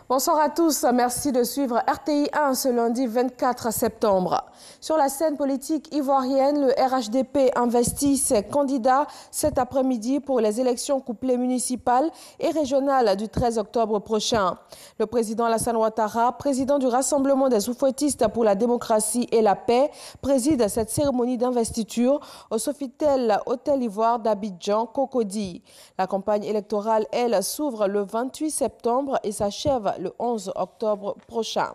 Bonsoir à tous, merci de suivre RTI 1 ce lundi 24 septembre. Sur la scène politique ivoirienne, le RHDP investit ses candidats cet après-midi pour les élections couplées municipales et régionales du 13 octobre prochain. Le président Alassane Ouattara, président du Rassemblement des Oufouettistes pour la démocratie et la paix, préside cette cérémonie d'investiture au Sofitel Hôtel Ivoire d'Abidjan, Cocody. La campagne électorale, elle, s'ouvre le 28 septembre et s'achève le 11 octobre prochain.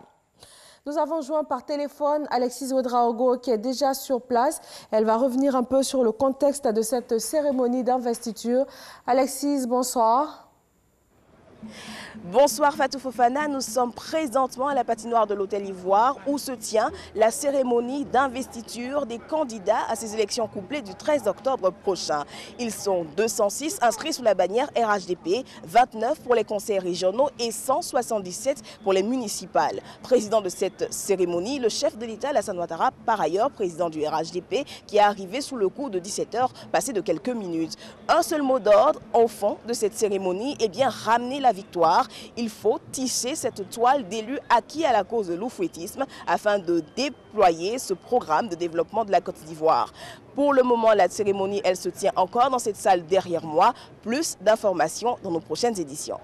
Nous avons joint par téléphone Alexis Ouedraogo qui est déjà sur place. Elle va revenir un peu sur le contexte de cette cérémonie d'investiture. Alexis, bonsoir. Bonsoir Fatou Fofana, nous sommes présentement à la patinoire de l'Hôtel Ivoire où se tient la cérémonie d'investiture des candidats à ces élections couplées du 13 octobre prochain. Ils sont 206 inscrits sous la bannière RHDP, 29 pour les conseils régionaux et 177 pour les municipales. Président de cette cérémonie, le chef de l'État Alassane Ouattara, par ailleurs président du RHDP, qui est arrivé sous le coup de 17h, passé de quelques minutes. Un seul mot d'ordre au fond de cette cérémonie, eh bien ramener la victoire. Il faut tisser cette toile d'élus acquis à la cause de l'oufouettisme afin de déployer ce programme de développement de la Côte d'Ivoire. Pour le moment, la cérémonie, elle se tient encore dans cette salle derrière moi. Plus d'informations dans nos prochaines éditions.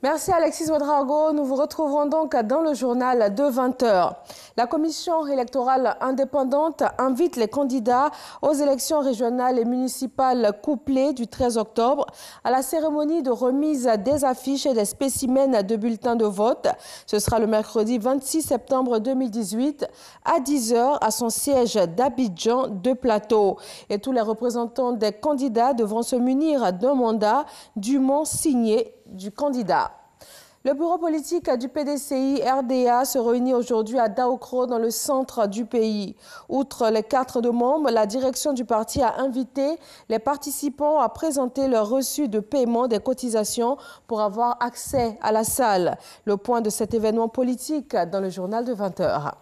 Merci Alexis Ouedraogo. Nous vous retrouverons donc dans le journal de 20h. La commission électorale indépendante invite les candidats aux élections régionales et municipales couplées du 13 octobre à la cérémonie de remise des affiches et des spécimens de bulletins de vote. Ce sera le mercredi 26 septembre 2018 à 10h à son siège d'Abidjan de Plateau. Et tous les représentants des candidats devront se munir d'un mandat dûment signé du candidat. Le bureau politique du PDCI RDA se réunit aujourd'hui à Daokro dans le centre du pays. Outre les 4 de membres, la direction du parti a invité les participants à présenter leur reçu de paiement des cotisations pour avoir accès à la salle. Le point de cet événement politique dans le journal de 20h.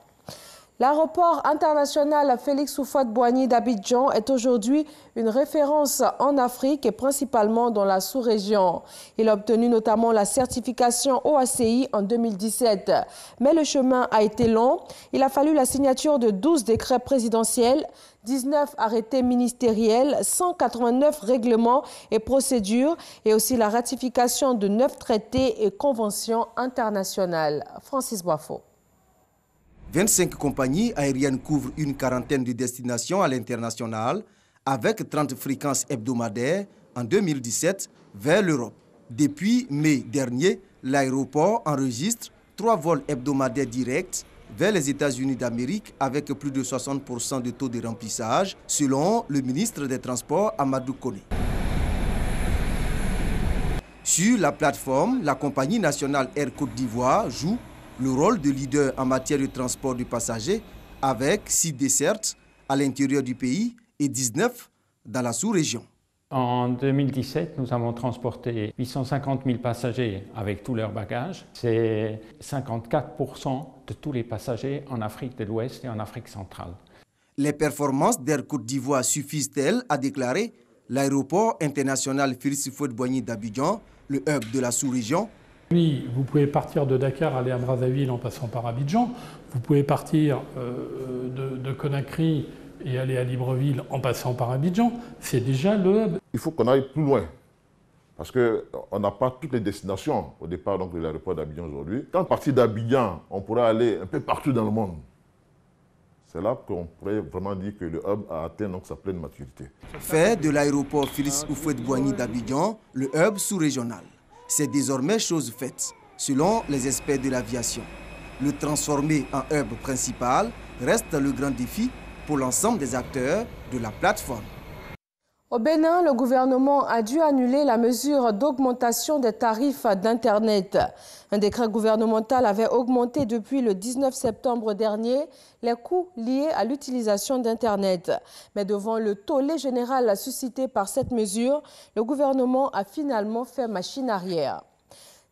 L'aéroport international Félix Houphouët-Boigny d'Abidjan est aujourd'hui une référence en Afrique et principalement dans la sous-région. Il a obtenu notamment la certification OACI en 2017. Mais le chemin a été long. Il a fallu la signature de 12 décrets présidentiels, 19 arrêtés ministériels, 189 règlements et procédures et aussi la ratification de 9 traités et conventions internationales. Francis Boifo. 25 compagnies aériennes couvrent une quarantaine de destinations à l'international avec 30 fréquences hebdomadaires en 2017 vers l'Europe. Depuis mai dernier, l'aéroport enregistre 3 vols hebdomadaires directs vers les États-Unis d'Amérique avec plus de 60% de taux de remplissage, selon le ministre des Transports Amadou Kone. Sur la plateforme, la compagnie nationale Air Côte d'Ivoire joue le rôle de leader en matière de transport de passagers avec 6 dessertes à l'intérieur du pays et 19 dans la sous-région. En 2017, nous avons transporté 850 000 passagers avec tous leurs bagages. C'est 54% de tous les passagers en Afrique de l'Ouest et en Afrique centrale. Les performances d'Air Côte d'Ivoire suffisent-elles à déclarer l'aéroport international Félix Houphouët-Boigny d'Abidjan, le hub de la sous-région? Oui, vous pouvez partir de Dakar, aller à Brazzaville en passant par Abidjan. Vous pouvez partir de Conakry et aller à Libreville en passant par Abidjan. C'est déjà le hub. Il faut qu'on aille plus loin. Parce qu'on n'a pas toutes les destinations au départ donc, de l'aéroport d'Abidjan aujourd'hui. Quand à partir d'Abidjan, on pourra aller un peu partout dans le monde. C'est là qu'on pourrait vraiment dire que le hub a atteint donc, sa pleine maturité. Faire de l'aéroport Félix Houphouët-Boigny d'Abidjan le hub sous-régional. C'est désormais chose faite, selon les experts de l'aviation. Le transformer en hub principal reste le grand défi pour l'ensemble des acteurs de la plateforme. Au Bénin, le gouvernement a dû annuler la mesure d'augmentation des tarifs d'Internet. Un décret gouvernemental avait augmenté depuis le 19 septembre dernier les coûts liés à l'utilisation d'Internet. Mais devant le tollé général suscité par cette mesure, le gouvernement a finalement fait machine arrière.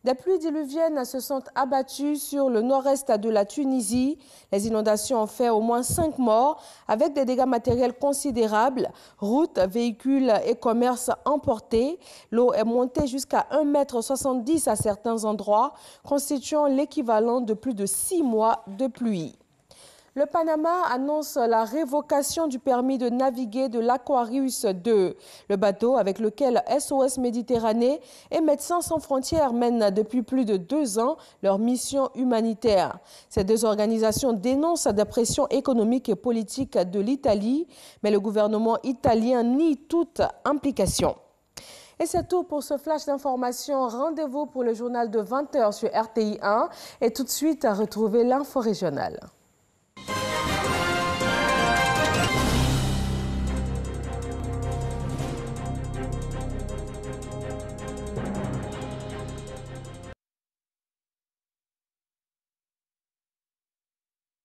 Des pluies diluviennes se sont abattues sur le nord-est de la Tunisie. Les inondations ont fait au moins 5 morts avec des dégâts matériels considérables. Routes, véhicules et commerces emportés. L'eau est montée jusqu'à 1,70 m à certains endroits, constituant l'équivalent de plus de 6 mois de pluie. Le Panama annonce la révocation du permis de naviguer de l'Aquarius 2. Le bateau avec lequel SOS Méditerranée et Médecins sans frontières mènent depuis plus de 2 ans leur mission humanitaire. Ces deux organisations dénoncent des pressions économiques et politiques de l'Italie, mais le gouvernement italien nie toute implication. Et c'est tout pour ce flash d'information. Rendez-vous pour le journal de 20 h sur RTI 1 et tout de suite à retrouver l'info régionale.